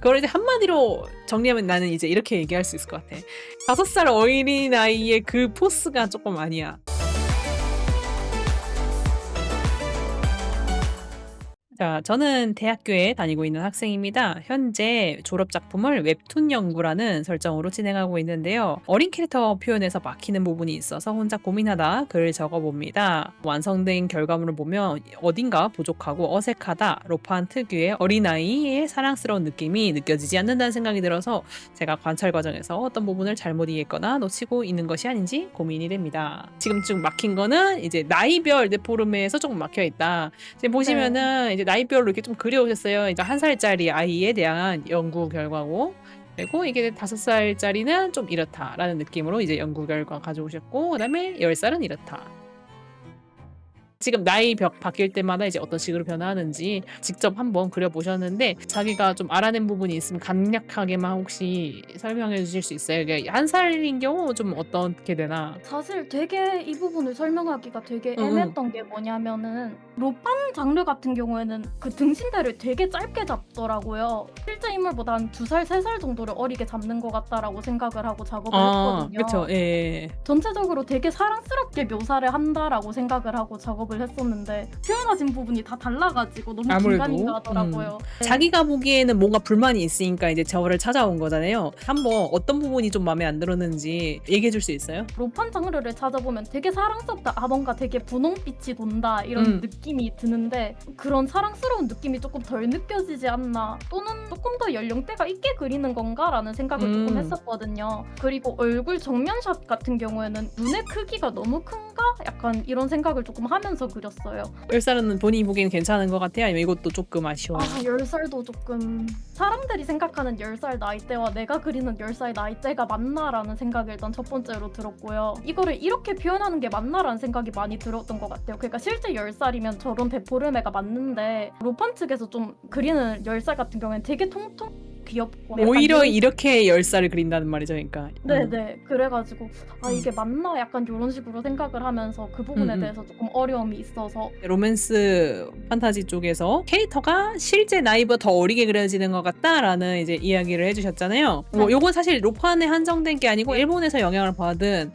그걸 이제 한마디로 정리하면 나는 이제 이렇게 얘기할 수 있을 것 같아. 5살 어린아이의 그 포스가 조금 아니야. 자, 저는 대학교에 다니고 있는 학생입니다. 현재 졸업 작품을 웹툰 연구라는 설정으로 진행하고 있는데요. 어린 캐릭터 표현에서 막히는 부분이 있어서 혼자 고민하다 글을 적어봅니다. 완성된 결과물을 보면 어딘가 부족하고 어색하다. 로판 특유의 어린아이의 사랑스러운 느낌이 느껴지지 않는다는 생각이 들어서 제가 관찰 과정에서 어떤 부분을 잘못 이해했거나 놓치고 있는 것이 아닌지 고민이 됩니다. 지금 막힌 거는 이제 나이별 데포르메에서 조금 막혀 있다. 지금 보시면은 이제 나이별로 이렇게 좀 그려오셨어요. 이제 1살짜리 아이에 대한 연구 결과고, 그리고 이게 5살짜리는 좀 이렇다라는 느낌으로 이제 연구 결과 가져오셨고, 그다음에 10살은 이렇다. 지금 나이 벽 바뀔 때마다 이제 어떤 식으로 변화하는지 직접 한번 그려보셨는데, 자기가 좀 알아낸 부분이 있으면 간략하게만 혹시 설명해 주실 수 있어요? 이게 1살인 경우 좀 어떻게 되나? 사실 되게 이 부분을 설명하기가 되게 응, 응. 애매했던 게 뭐냐면은 로판 장르 같은 경우에는 그 등신대를 되게 짧게 잡더라고요. 실제 인물보다 한 2살, 3살 정도를 어리게 잡는 것 같다라고 생각을 하고 작업을 했거든요. 그쵸. 예. 전체적으로 되게 사랑스럽게 묘사를 한다라고 생각을 하고 작업을 했었는데 표현하신 부분이 다 달라가지고 너무 아무래도. 긴가민가 하더라고요. 네. 자기가 보기에는 뭔가 불만이 있으니까 이제 저를 찾아온 거잖아요. 한번 어떤 부분이 좀 마음에 안 들었는지 얘기해 줄 수 있어요? 로판 장르를 찾아보면 되게 사랑스럽다, 아 뭔가 되게 분홍빛이 돈다 이런 느낌이 드는데 그런 사랑스러운 느낌이 조금 덜 느껴지지 않나, 또는 조금 더 연령대가 있게 그리는 건가라는 생각을 조금 했었거든요. 그리고 얼굴 정면샷 같은 경우에는 눈의 크기가 너무 큰가? 약간 이런 생각을 조금 하면서 그렸어요. 10살은 본인이 보기엔 괜찮은 것 같아요? 아니면 이것도 조금 아쉬워요? 10살도 조금 사람들이 생각하는 10살 나이대와 내가 그리는 10살 나이대가 맞나라는 생각이 일단 첫 번째로 들었고요. 이거를 이렇게 표현하는 게 맞나라는 생각이 많이 들었던 것 같아요. 그러니까 실제 10살이면 저런 데포르메가 맞는데 로판 측에서 좀 그리는 10살 같은 경우에는 되게 통통 귀엽고 오히려 이렇게 10살을 그린다는 말이죠, 그러니까. 네네. 그래가지고 이게 맞나? 약간 이런 식으로 생각을 하면서 그 부분에 대해서 조금 어려움이 있어서. 로맨스 판타지 쪽에서 캐릭터가 실제 나이보다 더 어리게 그려지는 것 같다라는 이제 이야기를 해주셨잖아요. 네. 요건 사실 로판에 한정된 게 아니고 일본에서 영향을 받은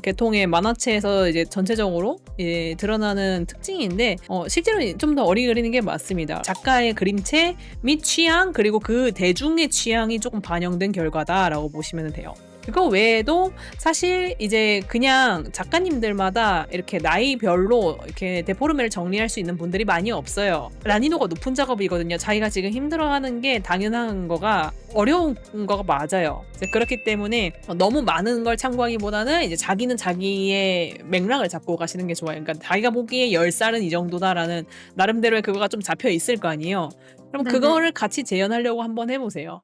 계통의 만화체에서 이제 전체적으로 이제 드러나는 특징인데, 실제로 좀 더 어리게 그리는 게 맞습니다. 작가의 그림체 및 취향, 그리고 그 대중의 취향이 조금 반영된 결과다라고 보시면 돼요. 그거 외에도 사실 이제 그냥 작가님들마다 이렇게 나이별로 이렇게 데포르메를 정리할 수 있는 분들이 많이 없어요. 난이도가 높은 작업이거든요. 자기가 지금 힘들어하는 게 당연한 거가 어려운 거가 맞아요. 그렇기 때문에 너무 많은 걸 참고하기보다는 이제 자기는 자기의 맥락을 잡고 가시는 게 좋아요. 그러니까 자기가 보기에 10살은 이 정도다라는 나름대로의 그거가 좀 잡혀 있을 거 아니에요. 그럼 네네. 그거를 같이 재현하려고 한번 해보세요.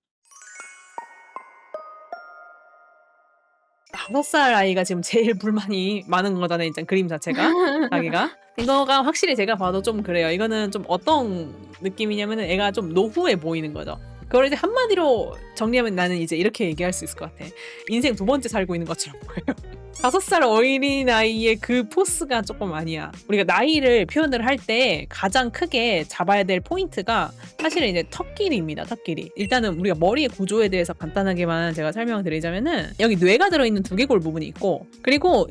5살 아이가 지금 제일 불만이 많은 거잖아요, 일단 그림 자체가. 자기가. 이거가 확실히 제가 봐도 좀 그래요. 이거는 좀 어떤 느낌이냐면은 애가 좀 노후해 보이는 거죠. 그걸 이제 한마디로 정리하면 나는 이제 이렇게 얘기할 수 있을 것 같아. 인생 2번째 살고 있는 것처럼 보여요. 5살 어린아이의 그 포스가 조금 아니야. 우리가 나이를 표현을 할 때 가장 크게 잡아야 될 포인트가 사실은 이제 턱길이입니다. 턱길이. 일단은 우리가 머리의 구조에 대해서 간단하게만 제가 설명을 드리자면은 여기 뇌가 들어있는 두개골 부분이 있고, 그리고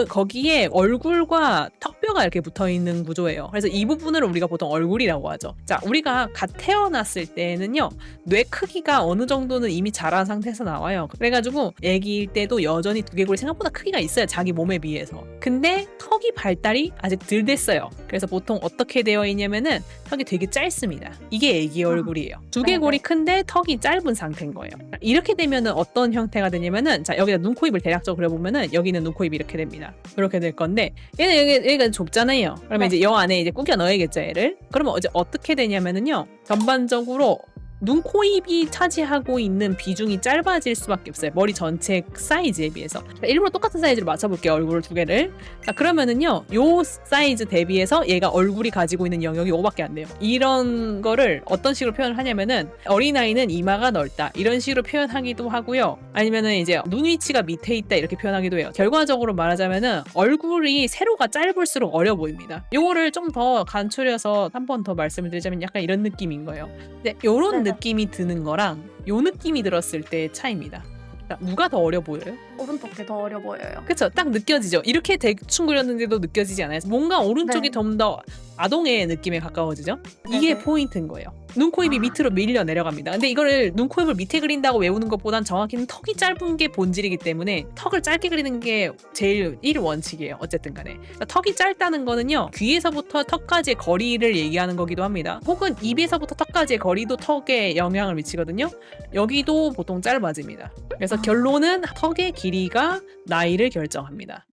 거기에 얼굴과 턱뼈가 이렇게 붙어있는 구조예요. 그래서 이 부분을 우리가 보통 얼굴이라고 하죠. 자, 우리가 갓 태어났을 때는요, 뇌 크기가 어느 정도는 이미 자란 상태에서 나와요. 그래가지고 애기일 때도 여전히 두개골이 생각보다 크기가 있어요. 자기 몸에 비해서. 근데 턱이 발달이 아직 덜 됐어요. 그래서 보통 어떻게 되어 있냐면은 턱이 되게 짧습니다. 이게 애기 얼굴이에요. 두개골이 큰데 턱이 짧은 상태인 거예요. 이렇게 되면은 어떤 형태가 되냐면은, 자, 여기다 눈, 코, 입을 대략적으로 그려보면은 여기는 눈, 코, 입이 이렇게 됩니다. 이렇게 될 건데 얘는 여기가 좁잖아요. 그러면 이제 여 안에 이제 꾸겨 넣어야겠죠, 얘를. 그러면 이제 어떻게 되냐면은요, 전반적으로 눈, 코, 입이 차지하고 있는 비중이 짧아질 수밖에 없어요. 머리 전체 사이즈에 비해서. 일부러 똑같은 사이즈로 맞춰볼게요, 얼굴 두 개를. 자, 그러면은요, 요 사이즈 대비해서 얘가 얼굴이 가지고 있는 영역이 5밖에 안 돼요. 이런 거를 어떤 식으로 표현을 하냐면은, 어린아이는 이마가 넓다, 이런 식으로 표현하기도 하고요. 아니면은 이제 눈 위치가 밑에 있다, 이렇게 표현하기도 해요. 결과적으로 말하자면은 얼굴이 세로가 짧을수록 어려 보입니다. 요거를 좀 더 간추려서 한 번 더 말씀을 드리자면 약간 이런 느낌인 거예요. 근데 요런 느낌이 드는 거랑 요 느낌이 들었을 때의 차이입니다. 자, 누가 더 어려 보여요? 오른쪽이 더 어려 보여요. 그쵸? 딱 느껴지죠? 이렇게 대충 그렸는데도 느껴지지 않아요? 뭔가 오른쪽이 네. 좀 더 아동의 느낌에 가까워지죠? 이게 네네. 포인트인 거예요. 눈, 코, 입이 아. 밑으로 밀려 내려갑니다. 근데 이거를 눈, 코, 입을 밑에 그린다고 외우는 것보단 정확히는 턱이 짧은 게 본질이기 때문에 턱을 짧게 그리는 게 제일 1원칙이에요. 어쨌든 간에. 그러니까 턱이 짧다는 거는요. 귀에서부터 턱까지의 거리를 얘기하는 거기도 합니다. 혹은 입에서부터 턱까지의 거리도 턱에 영향을 미치거든요. 여기도 보통 짧아집니다. 그래서 아. 결론은 턱의 길이가 나이를 결정합니다.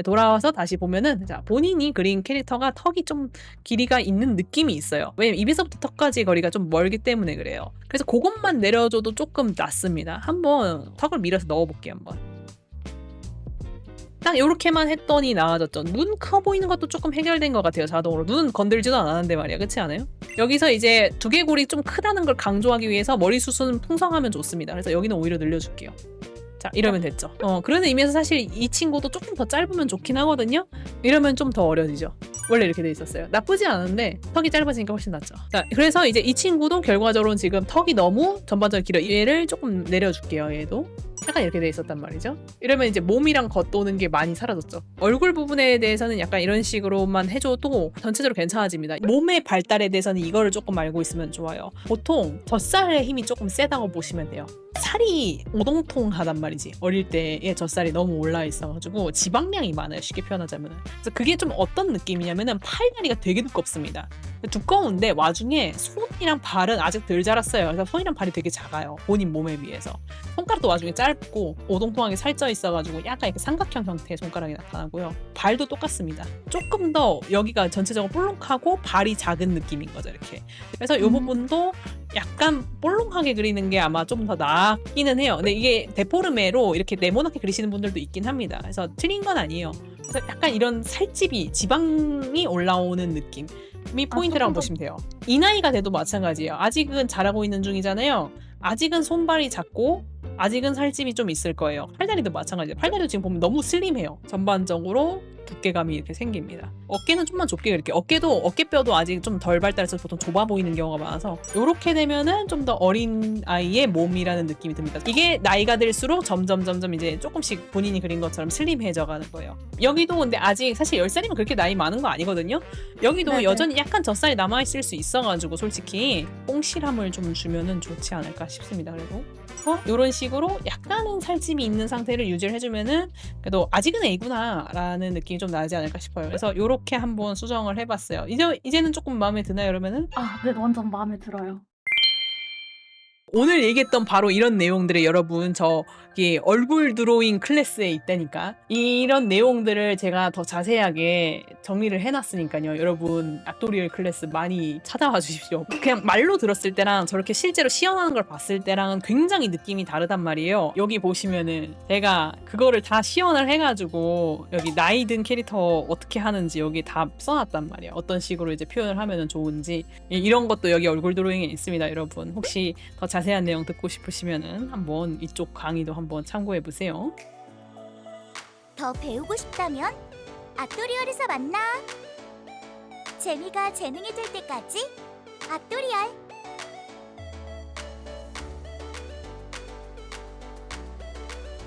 돌아와서 다시 보면은 자, 본인이 그린 캐릭터가 턱이 좀 길이가 있는 느낌이 있어요. 왜냐면 입에서부터 턱까지 거리가 좀 멀기 때문에 그래요. 그래서 그것만 내려줘도 조금 낫습니다. 한번 턱을 밀어서 넣어볼게요. 한번. 딱 이렇게만 했더니 나아졌죠. 눈 커 보이는 것도 조금 해결된 것 같아요. 자동으로. 눈 건들지도 않았는데 말이야. 그렇지 않아요? 여기서 이제 두개골이 좀 크다는 걸 강조하기 위해서 머리숱은 풍성하면 좋습니다. 그래서 여기는 오히려 늘려줄게요. 자, 이러면 됐죠. 그런 의미에서 사실 이 친구도 조금 더 짧으면 좋긴 하거든요. 이러면 좀 더 어려지죠. 원래 이렇게 돼 있었어요. 나쁘지 않은데 턱이 짧아지니까 훨씬 낫죠. 자, 그래서 이제 이 친구도 결과적으로는 지금 턱이 너무 전반적으로 길어. 얘를 조금 내려줄게요. 얘도. 약간 이렇게 돼 있었단 말이죠. 이러면 이제 몸이랑 겉도는 게 많이 사라졌죠. 얼굴 부분에 대해서는 약간 이런 식으로만 해줘도 전체적으로 괜찮아집니다. 몸의 발달에 대해서는 이거를 조금 알고 있으면 좋아요. 보통 젖살의 힘이 조금 세다고 보시면 돼요. 살이 오동통하단 말이지. 어릴 때의 젖살이 너무 올라 있어가지고 지방량이 많아요. 쉽게 표현하자면. 그래서 그게 좀 어떤 느낌이냐면은 팔다리가 되게 두껍습니다. 두꺼운데 와중에 손이랑 발은 아직 덜 자랐어요. 그래서 손이랑 발이 되게 작아요. 본인 몸에 비해서. 손가락도 와중에 짧고 오동통하게 살쪄 있어가지고 약간 이렇게 삼각형 형태의 손가락이 나타나고요. 발도 똑같습니다. 조금 더 여기가 전체적으로 볼록하고 발이 작은 느낌인 거죠. 이렇게. 그래서 이 부분도 약간 볼록하게 그리는 게 아마 좀 더 낫기는 해요. 근데 이게 데포르메로 이렇게 네모나게 그리시는 분들도 있긴 합니다. 그래서 틀린 건 아니에요. 그래서 약간 이런 살집이 지방이 올라오는 느낌이 포인트라고 보시면 돼요. 이 나이가 돼도 마찬가지예요. 아직은 자라고 있는 중이잖아요. 아직은 손발이 작고 아직은 살집이 좀 있을 거예요. 팔다리도 마찬가지예요. 팔다리도 지금 보면 너무 슬림해요. 전반적으로 두께감이 이렇게 생깁니다. 어깨는 좀만 좁게 그릴게요. 어깨뼈도 아직 좀 덜 발달해서 보통 좁아 보이는 경우가 많아서 이렇게 되면은 좀 더 어린 아이의 몸이라는 느낌이 듭니다. 이게 나이가 들수록 점점 이제 조금씩 본인이 그린 것처럼 슬림해져 가는 거예요. 여기도 근데 아직 사실 10살이면 그렇게 나이 많은 거 아니거든요. 여기도 네네. 여전히 약간 젖살이 남아있을 수 있어가지고 솔직히 뽕실함을 좀 주면은 좋지 않을까 싶습니다. 그래도 이런 식으로 약간은 살집이 있는 상태를 유지를 해주면은 그래도 아직은 A구나 라는 느낌이 좀 나지 않을까 싶어요. 그래서 이렇게 한번 수정을 해봤어요. 이제는 조금 마음에 드나요? 그러면은 아, 네, 완전 마음에 들어요. 오늘 얘기했던 바로 이런 내용들을 여러분 저기 얼굴 드로잉 클래스에 있다니까 이런 내용들을 제가 더 자세하게 정리를 해놨으니까요. 여러분 악도리얼 클래스 많이 찾아와 주십시오. 그냥 말로 들었을 때랑 저렇게 실제로 시연하는 걸 봤을 때랑은 굉장히 느낌이 다르단 말이에요. 여기 보시면은 제가 그거를 다 시연을 해가지고 여기 나이 든 캐릭터 어떻게 하는지 여기 다 써놨단 말이에요. 어떤 식으로 이제 표현을 하면은 좋은지 이런 것도 여기 얼굴 드로잉에 있습니다. 여러분 혹시 더 자세한 내용 듣고 싶으시면은 한번 이쪽 강의도 한번 참고해 보세요. 더 배우고 싶다면 아토리얼에서 만나. 재미가 재능이 될 때까지 아토리얼.